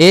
A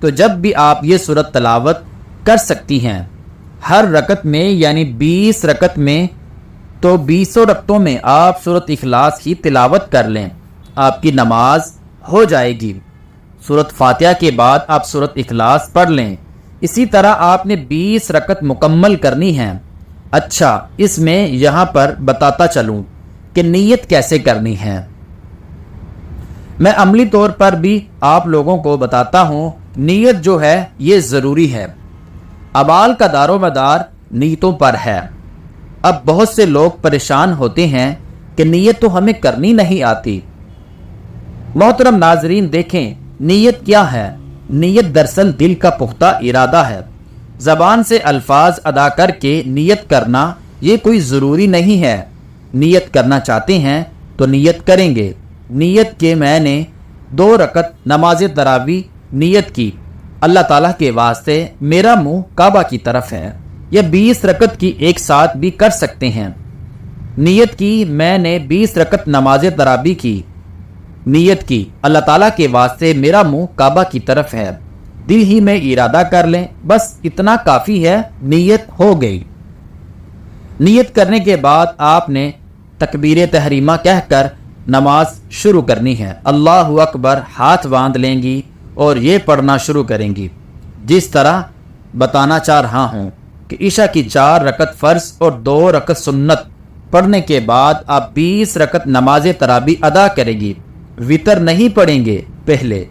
تو جب بھی آپ یہ سورت تلاوت کر سکتی ہیں، ہر رکعت میں یعنی 20 رکعت میں، تو 20 رکعتوں میں آپ سورت اخلاص کی تلاوت کر لیں، آپ کی نماز ہو جائے گی۔ سورت فاتحہ کے بعد آپ سورت اخلاص پڑھ لیں۔ اسی طرح آپ نے 20 رکعت مکمل کرنی ہے۔ اچھا، اس میں یہاں پر بتاتا چلوں کہ نیت کیسے کرنی ہے۔ میں عملی طور پر بھی آپ لوگوں کو بتاتا ہوں، نیت جو ہے یہ ضروری ہے۔ اعمال کا دار و مدار نیتوں پر ہے۔ اب بہت سے لوگ پریشان ہوتے ہیں کہ نیت تو ہمیں کرنی نہیں آتی۔ محترم ناظرین، دیکھیں نیت کیا ہے۔ نیت دراصل دل کا پختہ ارادہ ہے۔ زبان سے الفاظ ادا کر کے نیت کرنا یہ کوئی ضروری نہیں ہے۔ نیت کرنا چاہتے ہیں تو نیت کریں گے۔ نیت کے میں نے 2 رکعت نماز تراویح نیت کی، اللہ تعالیٰ کے واسطے میرا منہ کعبہ کی طرف ہے، یا 20 رکعت کی ایک ساتھ بھی کر سکتے ہیں۔ نیت کی میں نے 20 رکعت نماز تراویح کی، نیت کی اللہ تعالیٰ کے واسطے میرا منہ کعبہ کی طرف ہے، دل ہی میں ارادہ کر لیں، بس اتنا کافی ہے، نیت ہو گئی۔ نیت کرنے کے بعد آپ نے تکبیر تحریمہ کہہ کر نماز شروع کرنی ہے۔ اللہ اکبر ہاتھ باندھ لیں گی اور یہ پڑھنا شروع کریں گی۔ جس طرح بتانا چاہ رہا ہوں کہ عشاء کی 4 رکعت فرض اور 2 رکعت سنت پڑھنے کے بعد آپ 20 رکعت نماز تراویح ادا کریں گی، وطر نہیں پڑھیں گے پہلے۔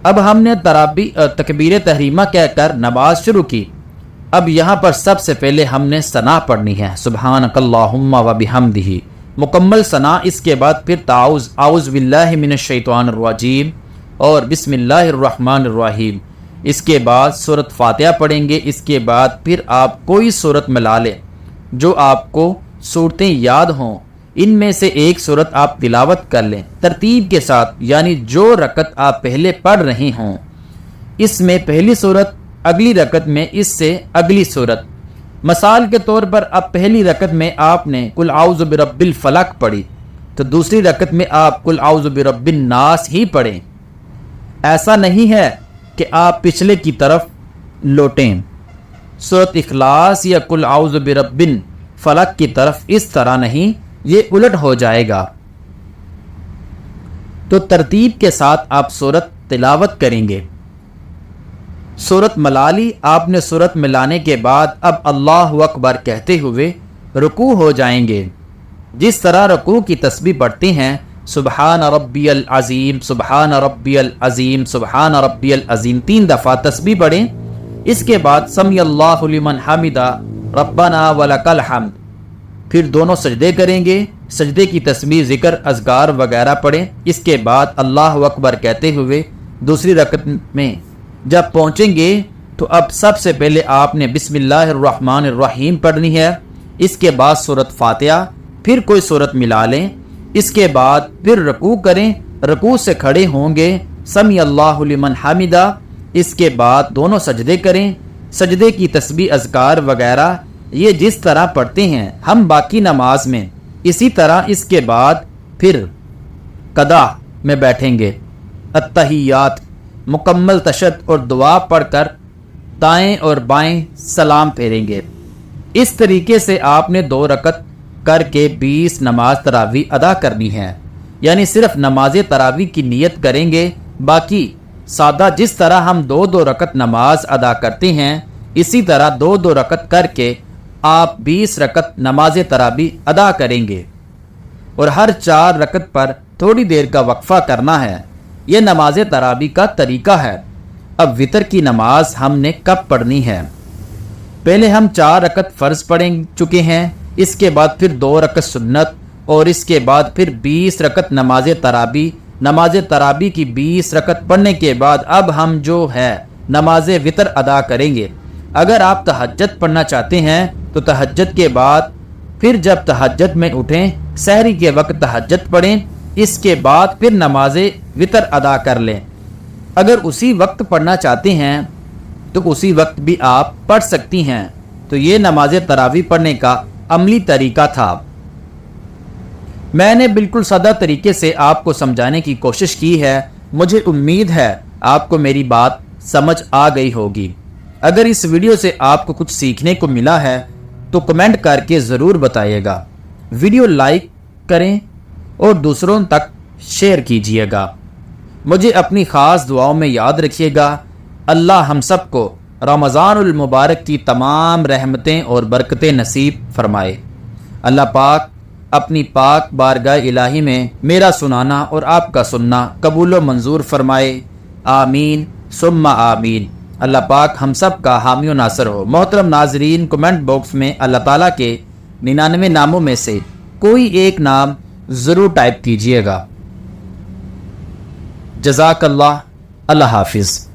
اب ہم نے تکبیر تحریمہ کہہ کر نماز شروع کی۔ اب یہاں پر سب سے پہلے ہم نے ثنا پڑھنی ہے، سبحانک اللہم و بحمدہ، مکمل ثنا۔ اس کے بعد پھر تعوذ، اعوذ باللہ من الشیطان الرجیم اور بسم اللہ الرحمن الرحیم۔ اس کے بعد سورت فاتحہ پڑھیں گے۔ اس کے بعد پھر آپ کوئی سورت ملا لیں جو آپ کو صورتیں یاد ہوں، ان میں سے ایک سورت آپ تلاوت کر لیں ترتیب کے ساتھ، یعنی جو رکعت آپ پہلے پڑھ رہے ہوں اس میں پہلی سورت، اگلی رکعت میں اس سے اگلی سورت۔ مثال کے طور پر اب پہلی رکعت میں آپ نے قل اعوذ برب الفلق پڑھی تو دوسری رکعت میں آپ قل اعوذ برب الناس ہی پڑھیں۔ ایسا نہیں ہے کہ آپ پچھلے کی طرف لوٹیں، سورت اخلاص یا قل اعوذ برب الفلق کی طرف، اس طرح نہیں، یہ الٹ ہو جائے گا۔ تو ترتیب کے ساتھ آپ سورت تلاوت کریں گے۔ سورت ملا لی آپ نے۔ سورت ملانے کے بعد اب اللہ اکبر کہتے ہوئے رکوع ہو جائیں گے۔ جس طرح رکوع کی تسبیح پڑھتے ہیں، سبحان ربی العظیم، سبحان ربی العظیم، سبحان ربی العظیم، 3 دفعہ تسبیح پڑھیں۔ اس کے بعد سمی اللہ لمن حمدہ ربنا ولک الحمد، پھر دونوں سجدے کریں گے۔ سجدے کی تسبیح، ذکر، اذکار وغیرہ پڑھیں۔ اس کے بعد اللہ اکبر کہتے ہوئے دوسری رکعت میں جب پہنچیں گے تو اب سب سے پہلے آپ نے بسم اللہ الرحمن الرحیم پڑھنی ہے۔ اس کے بعد سورت فاتحہ، پھر کوئی سورت ملا لیں۔ اس کے بعد پھر رکوع کریں، رکوع سے کھڑے ہوں گے، سمی اللہ لمن حمدہ۔ اس کے بعد دونوں سجدے کریں۔ سجدے کی تسبیح، اذکار وغیرہ یہ جس طرح پڑھتے ہیں ہم باقی نماز میں، اسی طرح اس کے بعد پھر قضا میں بیٹھیں گے۔ التحیات، مکمل تشہد اور دعا پڑھ کر دائیں اور بائیں سلام پھیریں گے۔ اس طریقے سے آپ نے 2 رکعت کر کے 20 نماز تراویح ادا کرنی ہے، یعنی صرف نماز تراویح کی نیت کریں گے، باقی سادہ جس طرح ہم 2 رکعت نماز ادا کرتے ہیں اسی طرح 2 رکعت کر کے آپ 20 رکعت نماز تراویح ادا کریں گے، اور ہر 4 رکعت پر تھوڑی دیر کا وقفہ کرنا ہے۔ یہ نماز تراویح کا طریقہ ہے۔ اب وتر کی نماز ہم نے کب پڑھنی ہے؟ پہلے ہم 4 رکعت فرض پڑھ چکے ہیں، اس کے بعد پھر 2 رکعت سنت، اور اس کے بعد پھر 20 رکعت نماز تراویح۔ نماز تراویح کی 20 رکعت پڑھنے کے بعد اب ہم جو ہے نماز وتر ادا کریں گے۔ اگر آپ تہجد پڑھنا چاہتے ہیں تو تہجد کے بعد پھر جب تہجد میں اٹھیں، سحری کے وقت تہجد پڑھیں، اس کے بعد پھر نماز وتر ادا کر لیں۔ اگر اسی وقت پڑھنا چاہتے ہیں تو اسی وقت بھی آپ پڑھ سکتی ہیں۔ تو یہ نماز تراویح پڑھنے کا عملی طریقہ تھا۔ میں نے بالکل سادہ طریقے سے آپ کو سمجھانے کی کوشش کی ہے۔ مجھے امید ہے آپ کو میری بات سمجھ آ گئی ہوگی۔ اگر اس ویڈیو سے آپ کو کچھ سیکھنے کو ملا ہے تو کمنٹ کر کے ضرور بتائیے گا، ویڈیو لائک کریں اور دوسروں تک شیئر کیجیے گا۔ مجھے اپنی خاص دعاؤں میں یاد رکھیے گا۔ اللہ ہم سب کو رمضان المبارک کی تمام رحمتیں اور برکتیں نصیب فرمائے۔ اللہ پاک اپنی پاک بارگاہ الہی میں میرا سنانا اور آپ کا سننا قبول و منظور فرمائے، آمین ثم آمین۔ اللہ پاک ہم سب کا حامی و ناصر ہو۔ محترم ناظرین، کمنٹ باکس میں اللہ تعالیٰ کے 99 ناموں میں سے کوئی ایک نام ضرور ٹائپ کیجیے گا۔ جزاک اللہ۔ اللہ حافظ۔